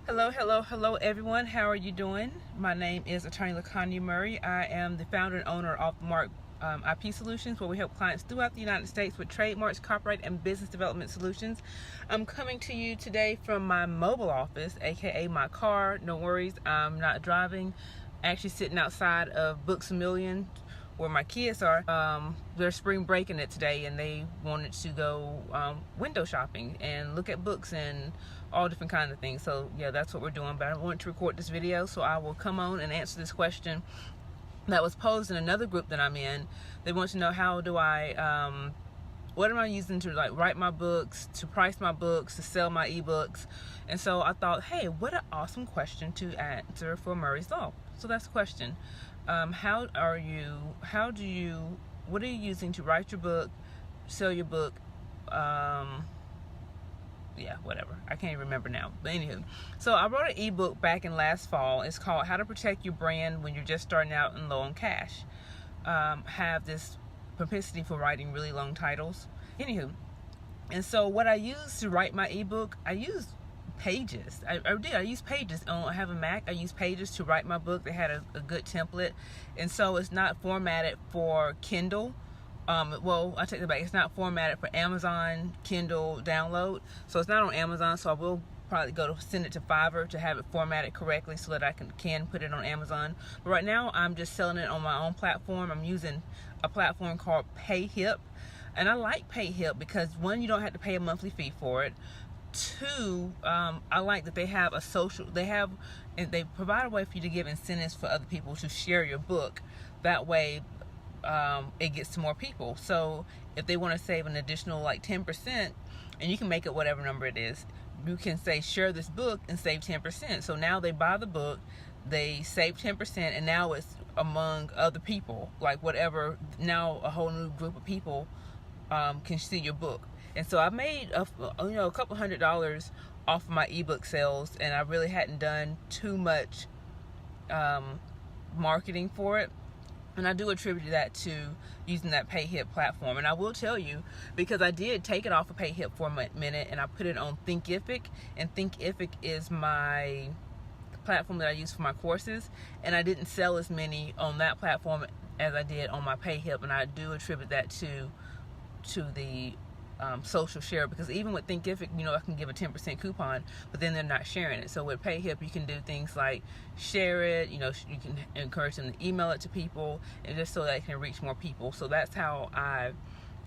Hello everyone. How are you doing? My name is Attorney LaConya Murray. I am the founder and owner of Mark IP Solutions, where we help clients throughout the United States with trademarks, copyright, and business development solutions. I'm coming to you today from my mobile office, aka my car. No worries, I'm not driving. Actually sitting outside of Books A Million, where my kids are. They're spring breaking it today, and they wanted to go window shopping and look at books and all different kinds of things. So yeah, that's what we're doing. But I want to record this video, so I will come on and answer this question that was posed in another group that I'm in. They want to know, how do I what am I using to write my books, to price my books, to sell my ebooks. And so I thought, hey, what an awesome question to answer for Murray's Law. So that's the question. What are you using to write your book, sell your book? Yeah, whatever. I can't even remember now. But anywho, so I wrote an ebook back in last fall. It's called How to Protect Your Brand When You're Just Starting Out and Low on Cash. Have this propensity for writing really long titles. Anywho, and so what I used to write my ebook, I used Pages. I used Pages. I have a Mac. I use Pages to write my book. They had a good template, and so it's not formatted for Kindle. Well, I take it back. It's not formatted for Amazon Kindle download, so it's not on Amazon. So I will probably send it to Fiverr to have it formatted correctly so that I can put it on Amazon. But right now, I'm just selling it on my own platform. I'm using a platform called PayHip, and I like PayHip because, one, you don't have to pay a monthly fee for it. Two, I like that they have they provide a way for you to give incentives for other people to share your book. That way, it gets to more people. So if they want to save an additional 10%, and you can make it whatever number it is, you can say share this book and save 10%. So now they buy the book, they save 10%, and now it's among other people, whatever. Now a whole new group of people can see your book. And so I made a couple $100 off of my ebook sales, and I really hadn't done too much marketing for it. And I do attribute that to using that PayHip platform. And I will tell you, because I did take it off of PayHip for a minute, and I put it on Thinkific, and Thinkific is my platform that I use for my courses, and I didn't sell as many on that platform as I did on my PayHip. And I do attribute that to the social share, because even with Thinkific, I can give a 10% coupon, but then they're not sharing it. So with PayHip, you can do things like share it. You can encourage them to email it to people, and just so that it can reach more people. So that's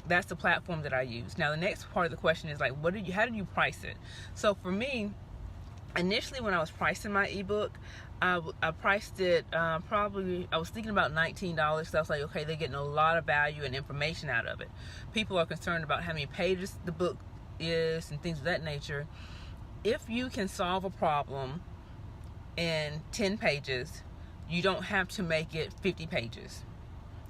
that's the platform that I use. Now the next part of the question is how did you price it? So for me, initially when I was pricing my ebook, I priced it I was thinking about $19. So I was like, okay, they're getting a lot of value and information out of it. People are concerned about how many pages the book is and things of that nature. If you can solve a problem in 10 pages, you don't have to make it 50 pages.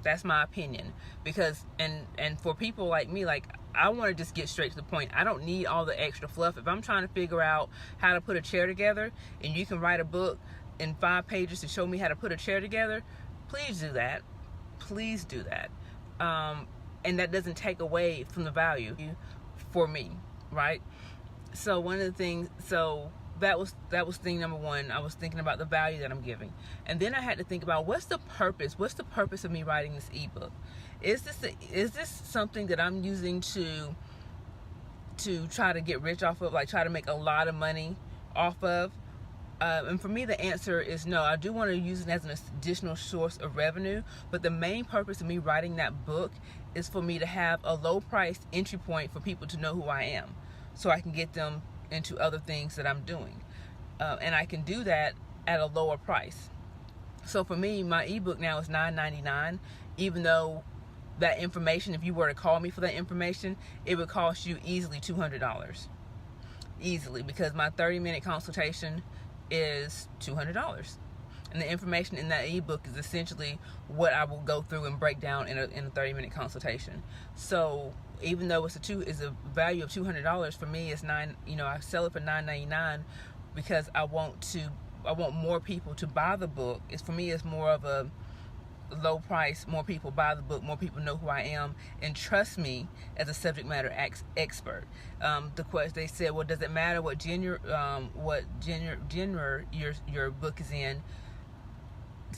That's my opinion. Because and for people like me, I want to just get straight to the point. I don't need all the extra fluff. If I'm trying to figure out how to put a chair together, and you can write a book in 5 pages to show me how to put a chair together, please do that. Please do that. And that doesn't take away from the value for me, right? So one of the things, that was thing number one. I was thinking about the value that I'm giving, and then I had to think about what's the purpose of me writing this ebook. Is this something that I'm using to try to get rich off of, try to make a lot of money off of? And for me, the answer is no. I do want to use it as an additional source of revenue, but the main purpose of me writing that book is for me to have a low price entry point for people to know who I am, so I can get them into other things that I'm doing, and I can do that at a lower price. So for me, my ebook now is $9.99, even though that information, if you were to call me for that information, it would cost you easily $200, easily, because my 30-minute consultation is $200, and the information in that ebook is essentially what I will go through and break down in a 30-minute consultation. So even though it's a value of $200, for me it's I sell it for $9.99 because I want more people to buy the book. For me, it's more of low price, more people buy the book, more people know who I am and trust me as a subject matter expert. They said, well, does it matter what genre your book is in?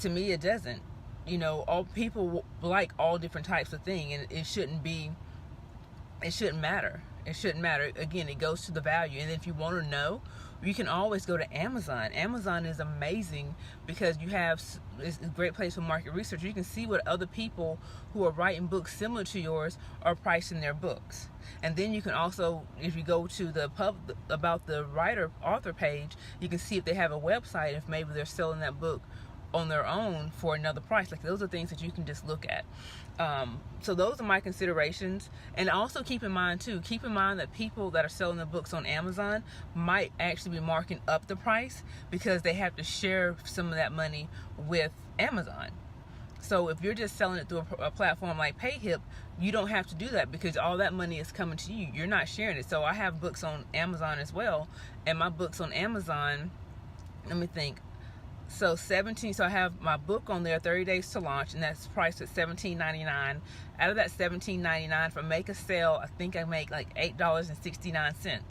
To me, it doesn't. All people like all different types of things, and it shouldn't matter. It shouldn't matter. Again, it goes to the value. And if you want to know, you can always go to Amazon. Amazon is amazing because it's a great place for market research. You can see what other people who are writing books similar to yours are pricing their books. And then you can also, if you go to the about the author page, you can see if they have a website, if maybe they're selling that book on their own for another price. Like, those are things that you can just look at. So those are my considerations. And also keep in mind that people that are selling the books on Amazon might actually be marking up the price because they have to share some of that money with Amazon. So if you're just selling it through a platform like PayHip, you don't have to do that because all that money is coming to you. You're not sharing it. So I have books on Amazon as well, and my books on Amazon, let me think. So I have my book on there, 30 Days to Launch, and that's priced at $17.99. Out of that $17.99, if I make a sale, I think I make like $8.69,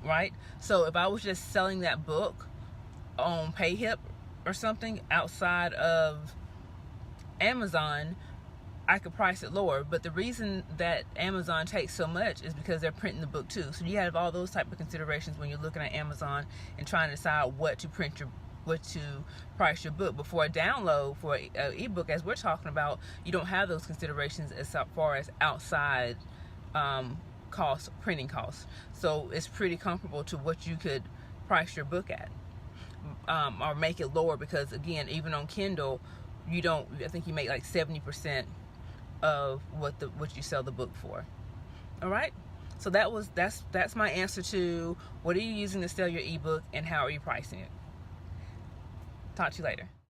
right? So if I was just selling that book on PayHip or something outside of Amazon, I could price it lower. But the reason that Amazon takes so much is because they're printing the book too. So you have all those type of considerations when you're looking at Amazon and trying to decide what to price your book. Before a download for an ebook, as we're talking about, you don't have those considerations as far as outside printing costs. So it's pretty comparable to what you could price your book at, or make it lower, because again, even on Kindle, I think you make like 70% of what you sell the book for. All right. So that's my answer to what are you using to sell your ebook and how are you pricing it. Talk to you later.